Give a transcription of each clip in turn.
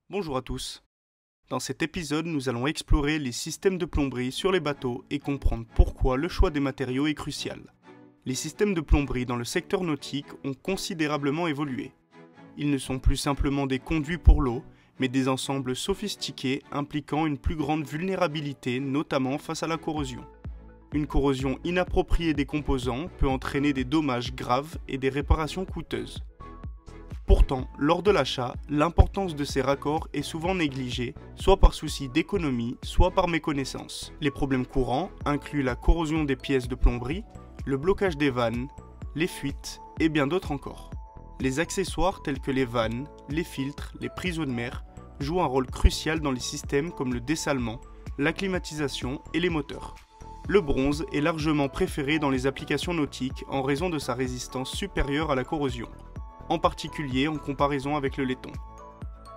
Bonjour à tous. Dans cet épisode, nous allons explorer les systèmes de plomberie sur les bateaux et comprendre pourquoi le choix des matériaux est crucial. Les systèmes de plomberie dans le secteur nautique ont considérablement évolué. Ils ne sont plus simplement des conduits pour l'eau, mais des ensembles sophistiqués impliquant une plus grande vulnérabilité, notamment face à la corrosion. Une corrosion inappropriée des composants peut entraîner des dommages graves et des réparations coûteuses. Pourtant, lors de l'achat, l'importance de ces raccords est souvent négligée, soit par souci d'économie, soit par méconnaissance. Les problèmes courants incluent la corrosion des pièces de plomberie, le blocage des vannes, les fuites et bien d'autres encore. Les accessoires tels que les vannes, les filtres, les prises eau de mer jouent un rôle crucial dans les systèmes comme le dessalement, la climatisation et les moteurs. Le bronze est largement préféré dans les applications nautiques en raison de sa résistance supérieure à la corrosion, en particulier en comparaison avec le laiton.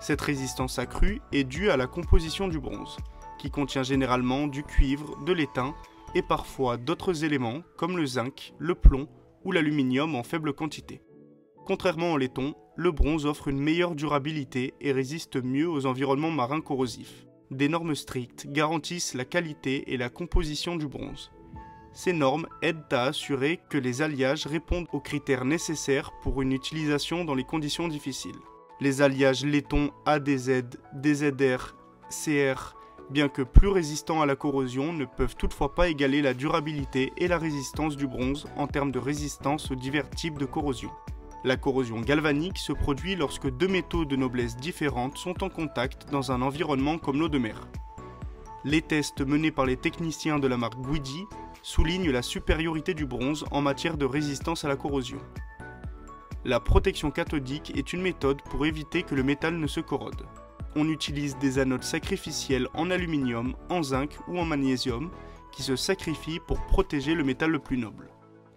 Cette résistance accrue est due à la composition du bronze, qui contient généralement du cuivre, de l'étain et parfois d'autres éléments comme le zinc, le plomb ou l'aluminium en faible quantité. Contrairement au laiton, le bronze offre une meilleure durabilité et résiste mieux aux environnements marins corrosifs. Des normes strictes garantissent la qualité et la composition du bronze. Ces normes aident à assurer que les alliages répondent aux critères nécessaires pour une utilisation dans les conditions difficiles. Les alliages laiton ADZ, DZR, CR, bien que plus résistants à la corrosion, ne peuvent toutefois pas égaler la durabilité et la résistance du bronze en termes de résistance aux divers types de corrosion. La corrosion galvanique se produit lorsque deux métaux de noblesse différentes sont en contact dans un environnement comme l'eau de mer. Les tests menés par les techniciens de la marque Guidi soulignent la supériorité du bronze en matière de résistance à la corrosion. La protection cathodique est une méthode pour éviter que le métal ne se corrode. On utilise des anodes sacrificielles en aluminium, en zinc ou en magnésium qui se sacrifient pour protéger le métal le plus noble.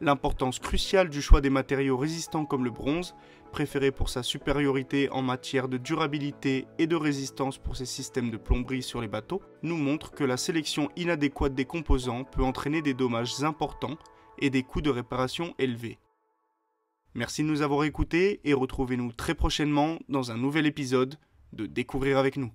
L'importance cruciale du choix des matériaux résistants comme le bronze, préféré pour sa supériorité en matière de durabilité et de résistance pour ses systèmes de plomberie sur les bateaux, nous montre que la sélection inadéquate des composants peut entraîner des dommages importants et des coûts de réparation élevés. Merci de nous avoir écoutés et retrouvez-nous très prochainement dans un nouvel épisode de Découvrir avec nous.